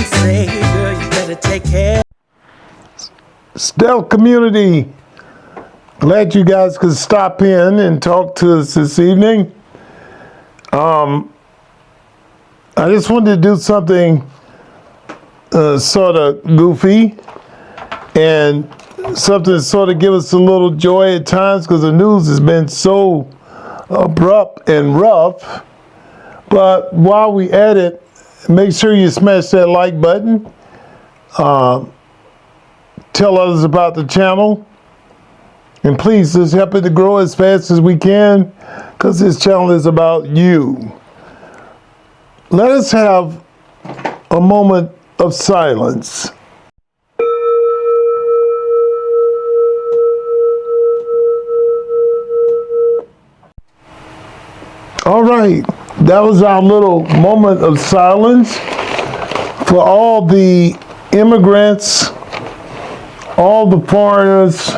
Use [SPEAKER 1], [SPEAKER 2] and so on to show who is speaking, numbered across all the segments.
[SPEAKER 1] and Savior, you better take care.
[SPEAKER 2] Stealth community, glad you guys could stop in and talk to us this evening. I just wanted to do something sort of goofy and something to sort of give us a little joy at times, because the news has been so abrupt and rough. But while we at it, make sure you smash that like button. Tell others about the channel. And please, let's help it to grow as fast as we can, because this channel is about you. Let us have a moment of silence. All right, that was our little moment of silence for all the immigrants, all the foreigners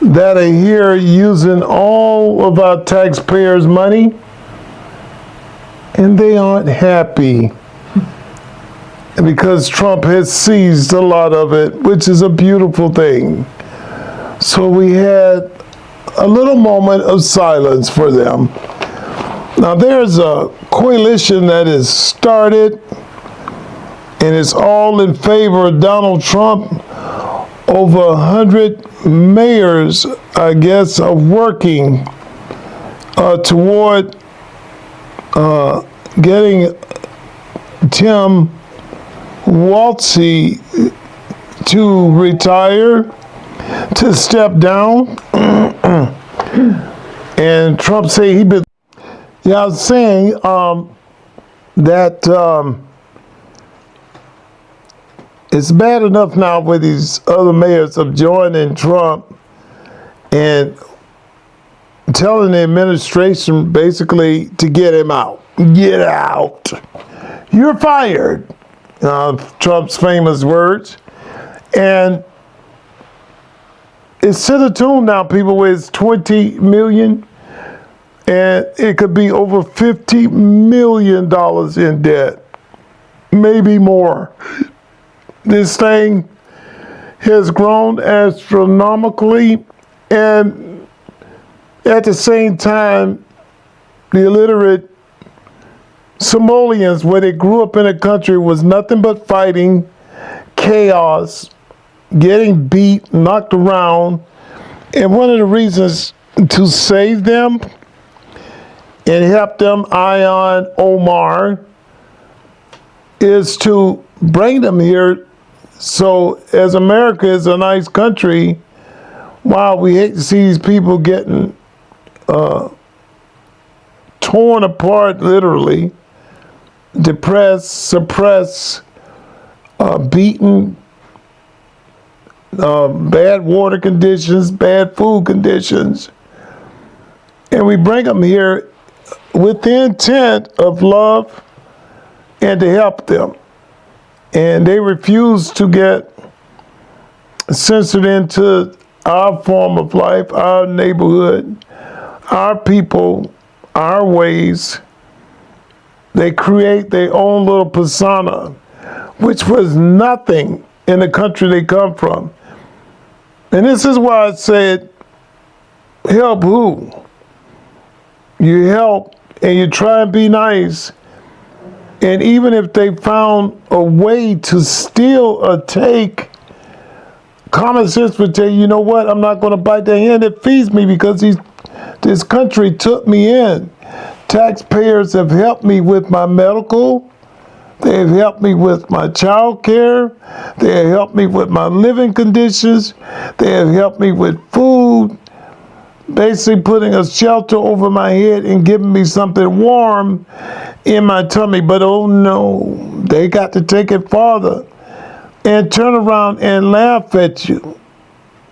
[SPEAKER 2] that are here using all of our taxpayers' money, and they aren't happy because Trump has seized a lot of it, which is a beautiful thing. So we had a little moment of silence for them. Now there's a coalition that is started, and it's all in favor of Donald Trump. Over 100 mayors, I guess, are working toward getting Tim Waltz to retire, to step down. And Trump say he been. Yeah, I was saying that it's bad enough now with these other mayors of joining Trump and telling the administration basically to get him out. Get out. You're fired. Trump's famous words. And it's to the tune now, people, where it's 20 million, and it could be over $50 million in debt, maybe more. This thing has grown astronomically, and at the same time, the illiterate Somalians, where they grew up in a country, was nothing but fighting, chaos, getting beat, knocked around. And one of the reasons to save them and help them, Ion Omar, is to bring them here. So as America is a nice country, wow, we hate to see these people getting torn apart, literally, depressed, suppressed, beaten, bad water conditions, bad food conditions. And we bring them here with the intent of love and to help them. And they refuse to get censored into our form of life, our neighborhood, our people, our ways. They create their own little persona, which was nothing in the country they come from. And this is why I said, help who? You help and you try and be nice. And even if they found a way to steal or take, common sense would tell you, you know what, I'm not going to bite the hand that feeds me, because this country took me in. Taxpayers have helped me with my medical. They have helped me with my child care. They have helped me with my living conditions. They have helped me with food, basically putting a shelter over my head and giving me something warm in my tummy. But oh no, they got to take it farther and turn around and laugh at you.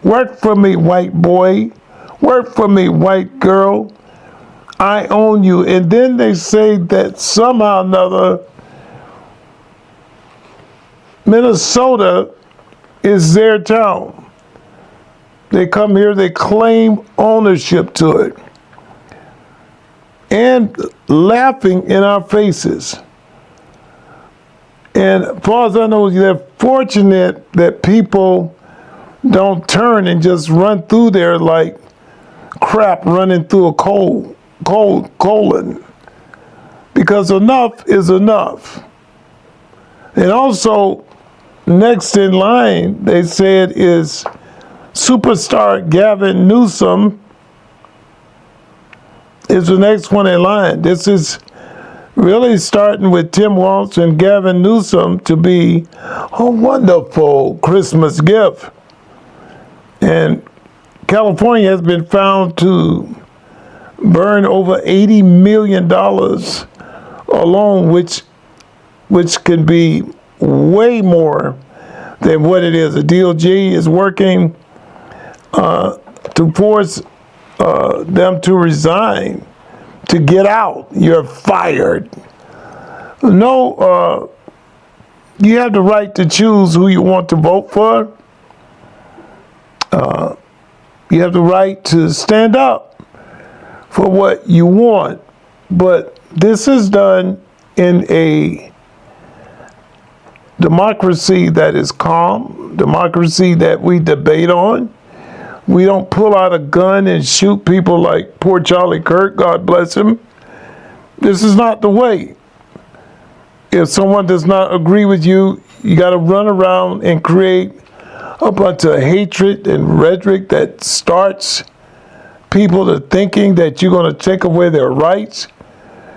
[SPEAKER 2] Work for me, white boy. Work for me, white girl. I own you. And then they say that somehow or another, Minnesota is their town. They come here, they claim ownership to it. And laughing in our faces. And as far as I know, they're fortunate that people don't turn and just run through there like crap running through a colon. Because enough is enough. And also, next in line, they said, is superstar Gavin Newsom is the next one in line. This is really starting with Tim Walz and Gavin Newsom to be a wonderful Christmas gift. And California has been found to burn over $80 million alone, which can be way more than what it is. The DOJ is working to force them to resign, to get out. You're fired. No, you have the right to choose who you want to vote for. You have the right to stand up for what you want. But this is done in a democracy that is calm, democracy that we debate on. We don't pull out a gun and shoot people like poor Charlie Kirk, God bless him. This is not the way. If someone does not agree with you, you got to run around and create a bunch of hatred and rhetoric that starts people to thinking that you're going to take away their rights,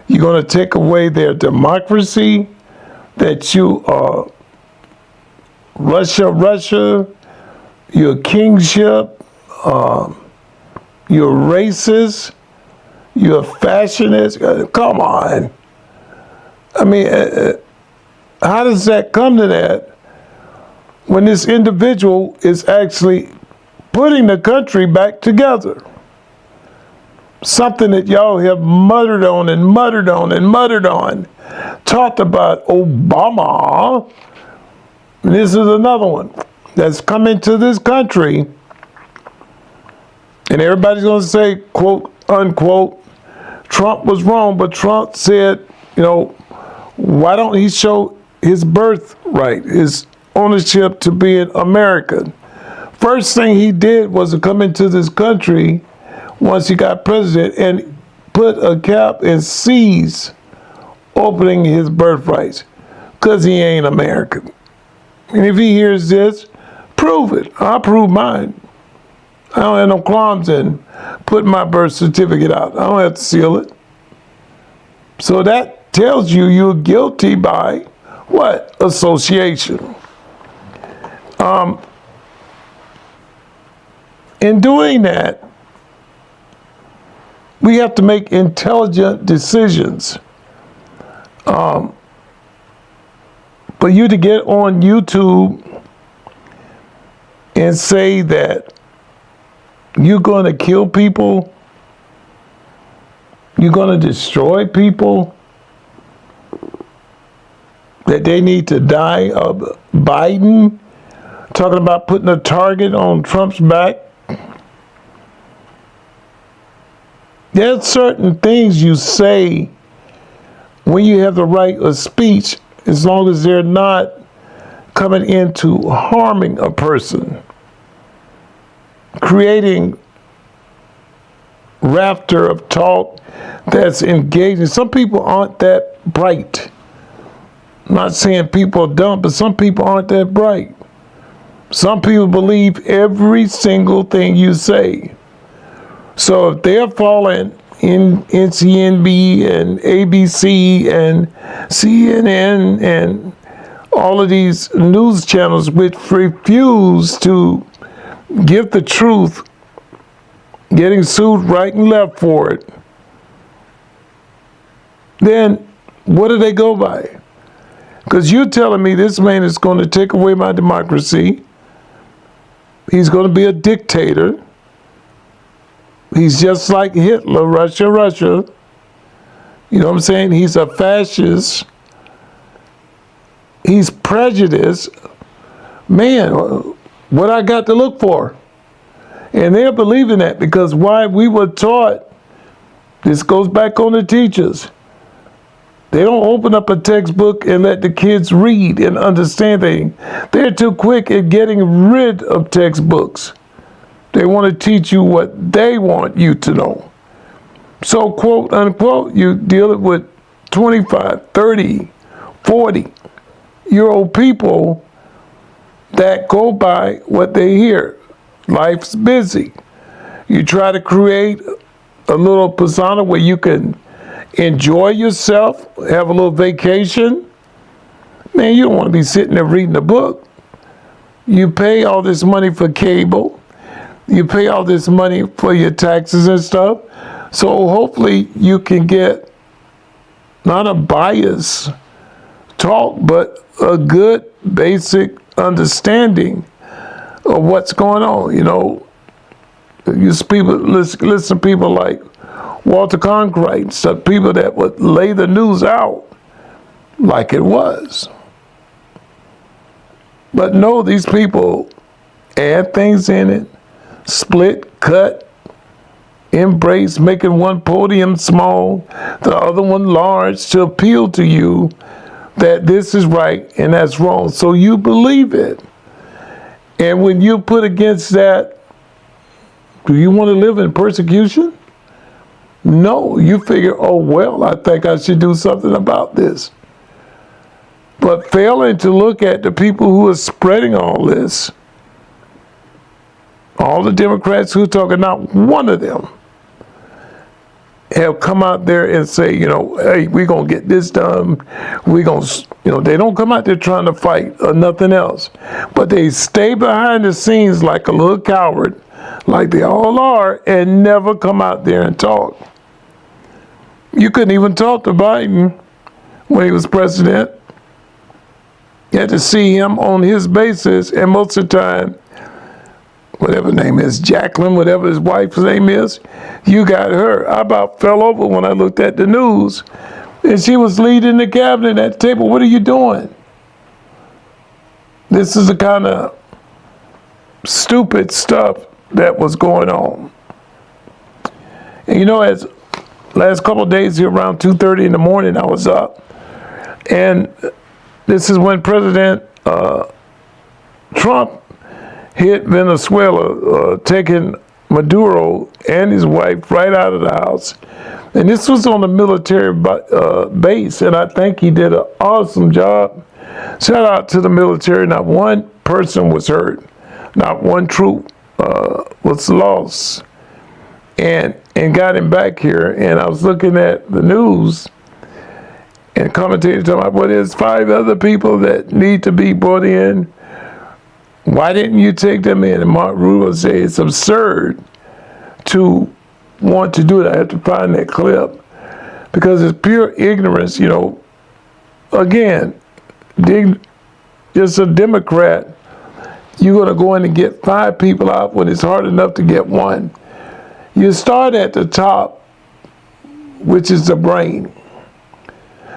[SPEAKER 2] you're going to take away their democracy, that you are Russia, your kingship, you're racist, you're fashionist. Come on. I mean, how does that come to that when this individual is actually putting the country back together? Something that y'all have muttered on, talked about Obama. And this is another one that's come into this country, and everybody's going to say, quote, unquote, Trump was wrong, but Trump said, why don't he show his birthright, his ownership to being American? First thing he did was to come into this country once he got president and put a cap and seize opening his birthrights because he ain't American. And if he hears this, prove it. I'll prove mine. I don't have no qualms in putting my birth certificate out. I don't have to seal it. So that tells you you're guilty by what? Association. In doing that, we have to make intelligent decisions. For you to get on YouTube and say that you're going to kill people, you're going to destroy people, that they need to die, Biden talking about putting a target on Trump's back. There's certain things you say when you have the right of speech, as long as they're not coming into harming a person, creating rafter of talk that's engaging. Some people aren't that bright. I'm not saying people are dumb, but some people aren't that bright. Some people believe every single thing you say. So if they're falling in NCNB and ABC and CNN and all of these news channels which refuse to give the truth, getting sued right and left for it, then what do they go by? Because you're telling me this man is going to take away my democracy. He's going to be a dictator. He's just like Hitler, Russia. You know what I'm saying? He's a fascist. He's prejudiced. Man, what I got to look for? And they're believing that because why we were taught, this goes back on the teachers. They don't open up a textbook and let the kids read and understand things. They're too quick at getting rid of textbooks. They want to teach you what they want you to know. So, quote unquote, you deal with 25, 30, 40-year-old people that go by what they hear. Life's busy. You try to create a little persona where you can enjoy yourself, have a little vacation. Man, you don't want to be sitting there reading a book. You pay all this money for cable. You pay all this money for your taxes and stuff. So hopefully you can get not a biased talk, but a good basic understanding of what's going on. You know, you listen to people like Walter Cronkite and stuff, people that would lay the news out like it was. But no, these people add things in it, split, cut, embrace, making one podium small, the other one large, to appeal to you that this is right and that's wrong. So you believe it. And when you put against that, do you want to live in persecution? No, you figure, oh, well, I think I should do something about this. But failing to look at the people who are spreading all this, all the Democrats who are talking, not one of them have come out there and say, you know, hey, we're going to get this done. We're going to, you know, they don't come out there trying to fight or nothing else. But they stay behind the scenes like a little coward, like they all are, and never come out there and talk. You couldn't even talk to Biden when he was president. You had to see him on his basis, and most of the time, whatever name is, Jacqueline, whatever his wife's name is, you got her. I about fell over when I looked at the news, and she was leading the cabinet at the table. What are you doing? This is the kind of stupid stuff that was going on. And you know, as last couple of days here around 2:30 in the morning, I was up, and this is when President Trump hit Venezuela, taking Maduro and his wife right out of the house. And this was on a military base, and I think he did an awesome job. Shout out to the military. Not one person was hurt. Not one troop was lost. And got him back here. And I was looking at the news, and commentators talking about, well, there's 5 other people that need to be brought in. Why didn't you take them in? And Mark Rubio said it's absurd to want to do it. I have to find that clip because it's pure ignorance. You know, again, just a Democrat, you're going to go in and get 5 people out when it's hard enough to get one. You start at the top, which is the brain.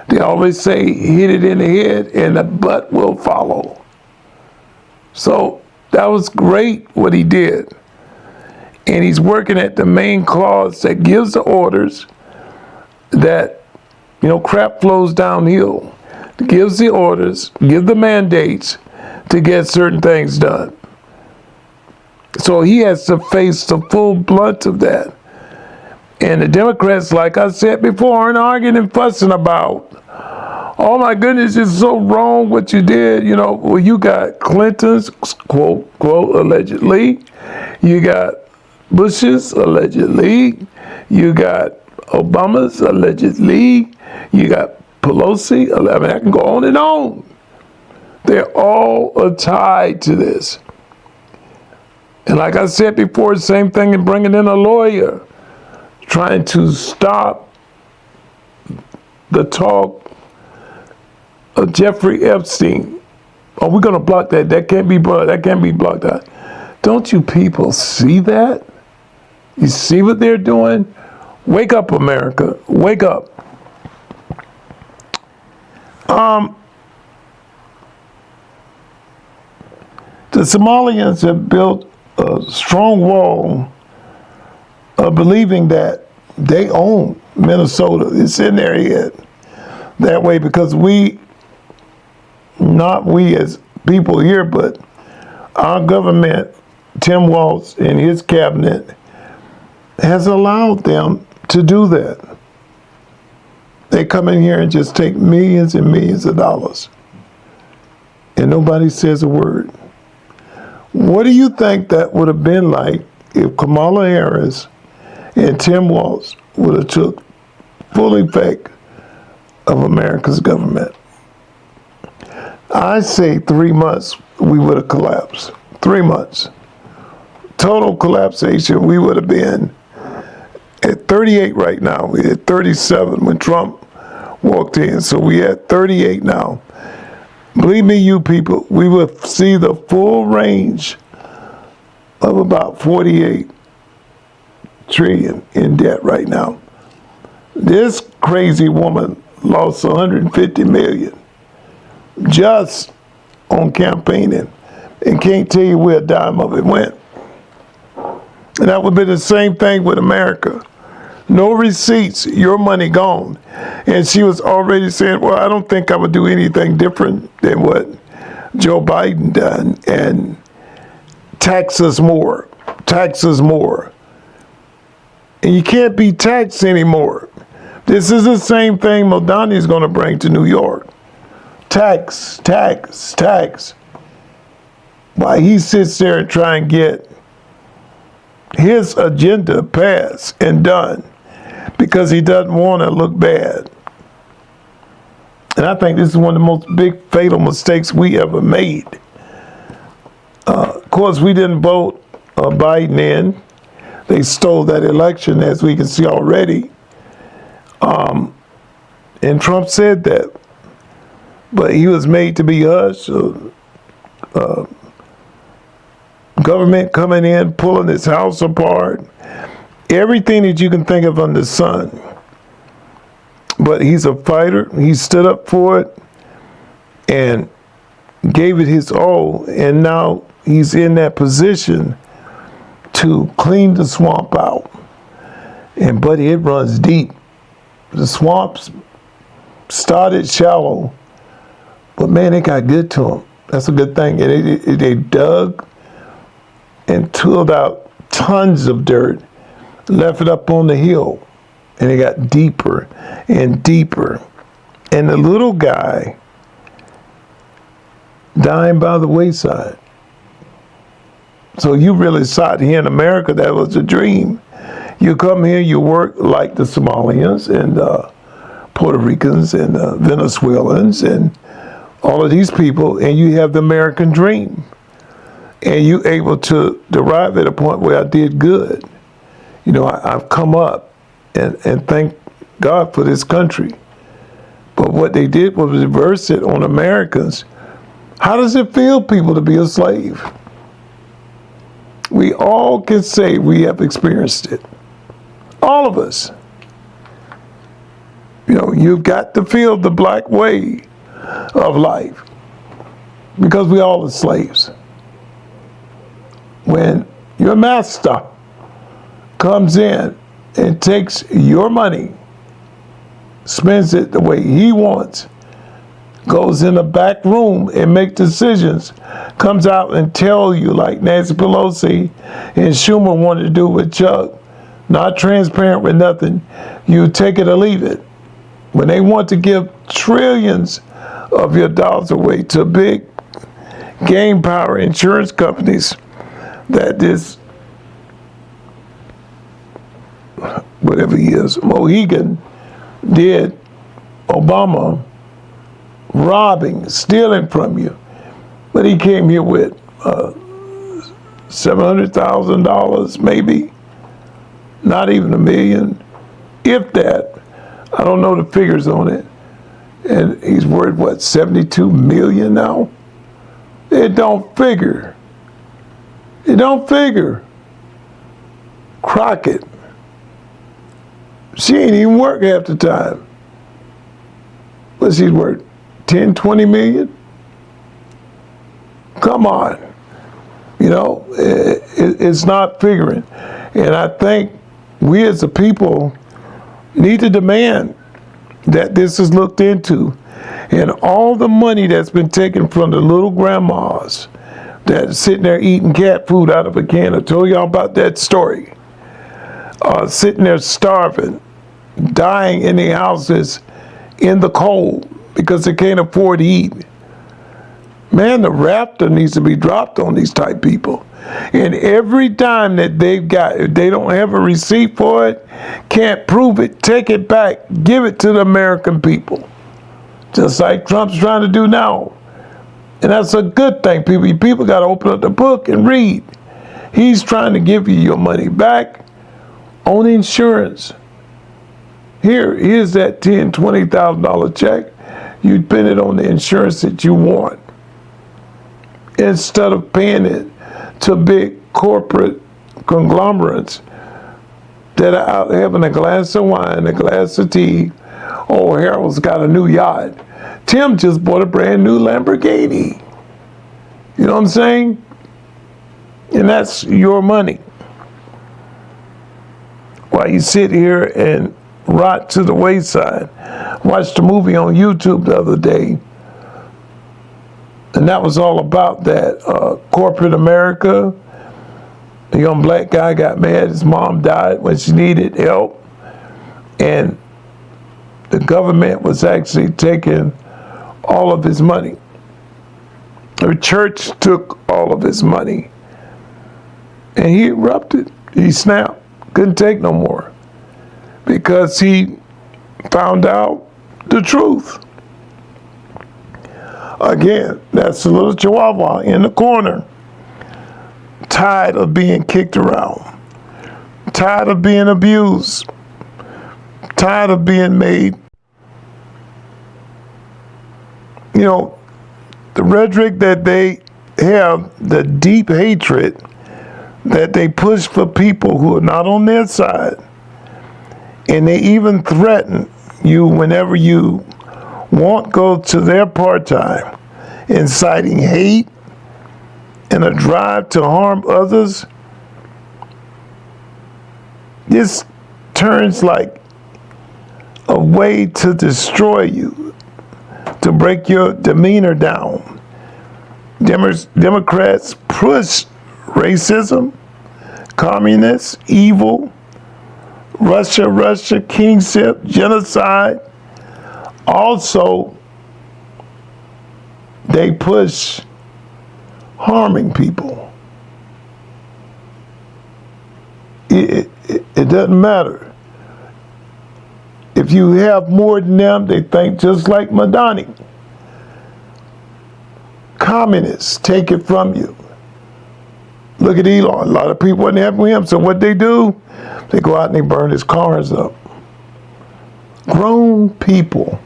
[SPEAKER 2] They always say hit it in the head and the butt will follow. So that was great what he did. And he's working at the main clause that gives the orders that, you know, crap flows downhill. Gives the orders, give the mandates to get certain things done. So he has to face the full blunt of that. And the Democrats, like I said before, aren't arguing and fussing about, oh my goodness, it's so wrong what you did. You know, well, you got Clinton's, quote, quote, allegedly. You got Bush's, allegedly. You got Obama's, allegedly. You got Pelosi. I mean, I can go on and on. They're all tied to this. And like I said before, same thing in bringing in a lawyer, trying to stop the talk of Jeffrey Epstein. Oh, we're going to block that. That can't be blocked. That can't be blocked out. Don't you people see that? You see what they're doing? Wake up, America. Wake up. The Somalians have built a strong wall of believing that they own Minnesota. It's in their head. that way, because not we as people here, but our government, Tim Walz and his cabinet, has allowed them to do that. They come in here and just take millions and millions of dollars, and nobody says a word. What do you think that would have been like if Kamala Harris and Tim Walz would have took full effect of America's government? I say 3 months we would have collapsed. 3 months. Total collapsation. We would have been at 38 right now. We're at 37 when Trump walked in. So we're at 38 now. Believe me, you people, we will see the full range of about 48 trillion in debt right now. This crazy woman lost 150 million just on campaigning and can't tell you where a dime of it went. And that would be the same thing with America. No receipts, your money gone. And she was already saying, well, I don't think I would do anything different than what Joe Biden done, and tax us more. And you can't be taxed anymore. This is the same thing Modani is going to bring to New York. Tax. While he sits there and try and get his agenda passed and done because he doesn't want to look bad. And I think this is one of the most big fatal mistakes we ever made. Of course, we didn't vote Biden in. They stole that election, as we can see already. And Trump said that. But he was made to be hushed. Government coming in, pulling his house apart. Everything that you can think of under the sun. But he's a fighter. He stood up for it and gave it his all. And now he's in that position to clean the swamp out. And buddy, it runs deep. The swamps started shallow, but man, it got good to them. That's a good thing. And they dug and tooled out tons of dirt, left it up on the hill, and it got deeper and deeper. And the little guy dying by the wayside. So you really thought here in America that was a dream. You come here, you work like the Somalians and Puerto Ricans and Venezuelans and all of these people, and you have the American dream. And you're able to derive at a point where I did good. You know, I've come up and thank God for this country. But what they did was reverse it on Americans. How does it feel, people, to be a slave? We all can say we have experienced it. All of us. You know, you've got to feel the black way of life because we all are slaves. When your master comes in and takes your money, spends it the way he wants, goes in the back room and make decisions, comes out and tell you like Nancy Pelosi and Schumer wanted to do with Chuck, not transparent with nothing, you take it or leave it. When they want to give trillions of your dollars away to big game power insurance companies, that this, whatever he is, Mohegan did, Obama, robbing, stealing from you. But he came here with $700,000 maybe, not even $1 million, if that. I don't know the figures on it. And he's worth, what, 72 million now? It don't figure. It don't figure. Crockett. She ain't even work half the time. What's she worth? 10, 20 million? Come on. You know, it's not figuring. And I think we as a people need to demand that this is looked into. And all the money that's been taken from the little grandmas that's sitting there eating cat food out of a can. I told y'all about that story. Sitting there starving, dying in their houses in the cold because they can't afford to eat. Man, the raptor needs to be dropped on these type people. And every time that if they don't have a receipt for it, can't prove it, take it back, give it to the American people. Just like Trump's trying to do now. And that's a good thing. People got to open up the book and read. He's trying to give you your money back on insurance. Here's that $10,000, $20,000 check. You spend it on the insurance that you want, instead of paying it to big corporate conglomerates that are out having a glass of wine, a glass of tea. Oh, Harold's got a new yacht. Tim just bought a brand new Lamborghini. You know what I'm saying? And that's your money. While you sit here and rot to the wayside. Watched a movie on YouTube the other day, and that was all about that corporate America. The young black guy got mad. His mom died when she needed help, and the government was actually taking all of his money. The church took all of his money, and he erupted. He snapped. Couldn't take no more because he found out the truth. Again, that's a little chihuahua in the corner, tired of being kicked around, tired of being abused, tired of being made. You know, the rhetoric that they have, the deep hatred that they push for people who are not on their side, and they even threaten you whenever you won't go to their part-time, inciting hate and a drive to harm others. This turns like a way to destroy you, to break your demeanor down. Democrats push racism, communists, evil, Russia, kingship, genocide. Also, they push harming people. It doesn't matter. If you have more than them, they think just like Madani. Communists take it from you. Look at Elon. A lot of people wasn't happy with him, so what they do? They go out and they burn his cars up. Grown people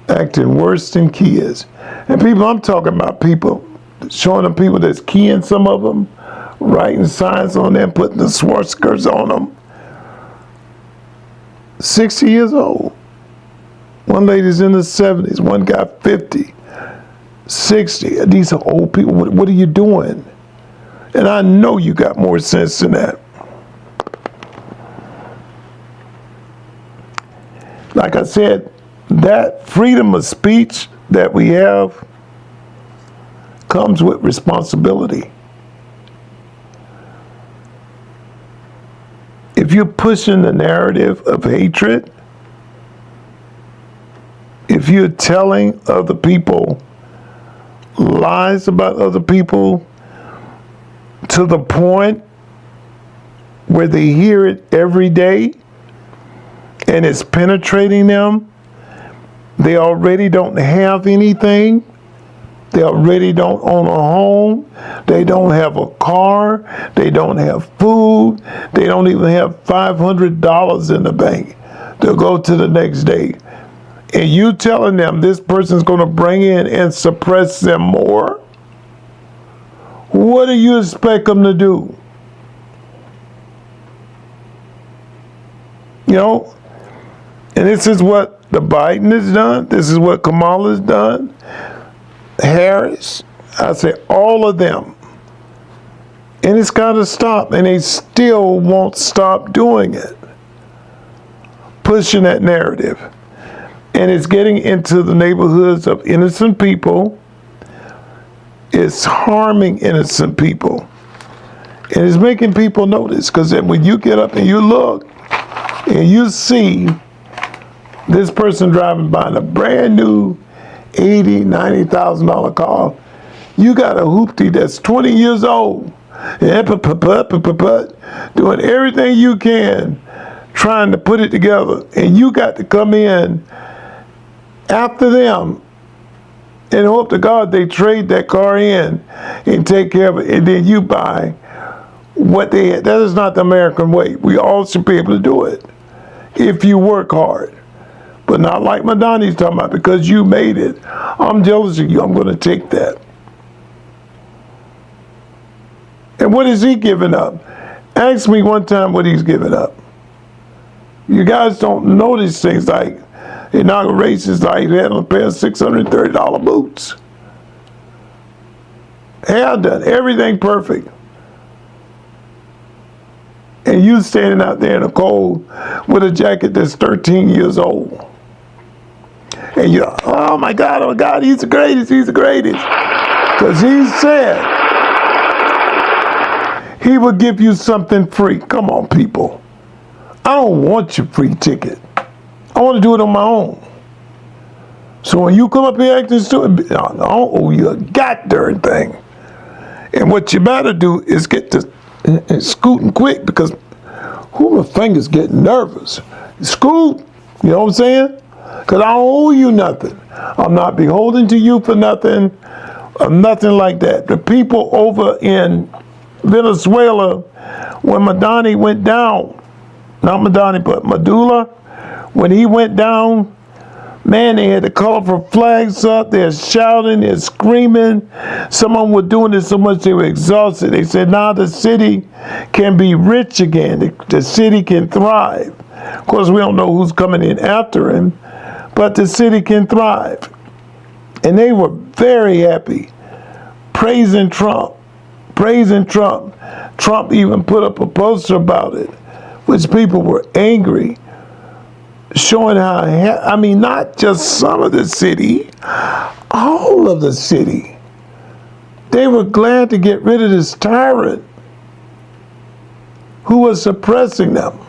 [SPEAKER 2] acting worse than kids. And people, I'm talking about people, showing them people that's keying some of them, writing signs on them, putting the swastikas on them. 60 years old. One lady's in the 70s, one guy 50, 60. These are old people. What are you doing? And I know you got more sense than that. Like I said, that freedom of speech that we have comes with responsibility. If you're pushing the narrative of hatred, if you're telling other people lies about other people to the point where they hear it every day and it's penetrating them, they already don't have anything. They already don't own a home. They don't have a car. They don't have food. They don't even have $500 in the bank to go to the next day. And you telling them this person's going to bring in and suppress them more? What do you expect them to do? You know, and this is what the Biden has done. This is what Kamala has done. Harris, I say all of them. And it's got to stop. And they still won't stop doing it. Pushing that narrative. And it's getting into the neighborhoods of innocent people. It's harming innocent people. And it's making people notice, because when you get up and you look and you see this person driving by in a brand new $80,000, $90,000 car, you got a hoopty that's 20 years old, doing everything you can, trying to put it together, and you got to come in after them and hope to God they trade that car in and take care of it, and then you buy what they had. That is not the American way. We all should be able to do it if you work hard, but not like Madani's talking about, because you made it. I'm jealous of you. I'm going to take that. And what is he giving up? Ask me one time what he's giving up. You guys don't notice things like inaugurations, like he had on a pair of $630 boots. Hair done, everything perfect. And you standing out there in the cold with a jacket that's 13 years old. And you're, oh my God, he's the greatest, he's the greatest. Because he said he would give you something free. Come on, people. I don't want your free ticket. I want to do it on my own. So when you come up here acting stupid, I don't owe you a goddamn thing. And what you better do is get to scooting quick, because my fingers getting nervous. Scoot, you know what I'm saying? Because I don't owe you nothing. I'm not beholden to you for nothing, or nothing like that. The people over in Venezuela, when Madani went down, not Madani, but Madula, when he went down, man, they had the colorful flags up, they're shouting, they're screaming. Some of them were doing it so much they were exhausted. They said, now the city can be rich again. The city can thrive. Of course, we don't know who's coming in after him, but the city can thrive. And they were very happy, praising Trump. Trump even put up a poster about it, which people were angry, showing how, not just some of the city, all of the city. They were glad to get rid of this tyrant who was suppressing them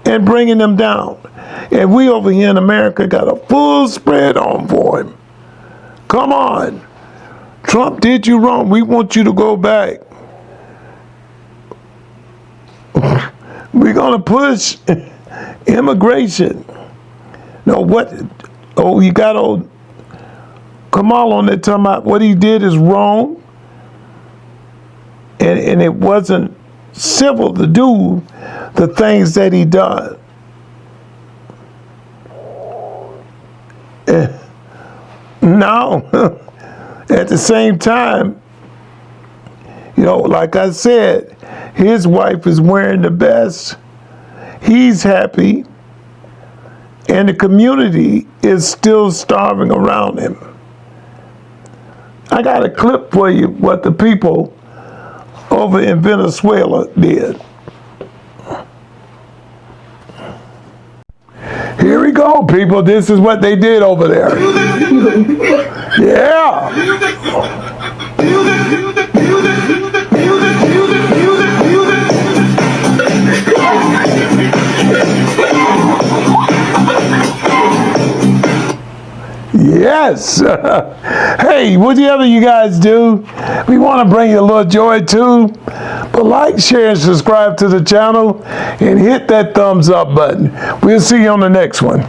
[SPEAKER 2] and bringing them down. And we over here in America got a full spread on for him. Come on. Trump did you wrong. We want you to go back. We're going to push immigration. No, what? Oh, you got old Kamal on there talking about what he did is wrong. And it wasn't civil to do the things that he done. No. At the same time, like I said, his wife is wearing the best. He's happy. And the community is still starving around him. I got a clip for you what the people over in Venezuela did. Here we go, people. This is what they did over there. Yeah. Yes. Hey, whatever you guys do, we want to bring you a little joy too. But like, share, and subscribe to the channel and hit that thumbs up button. We'll see you on the next one.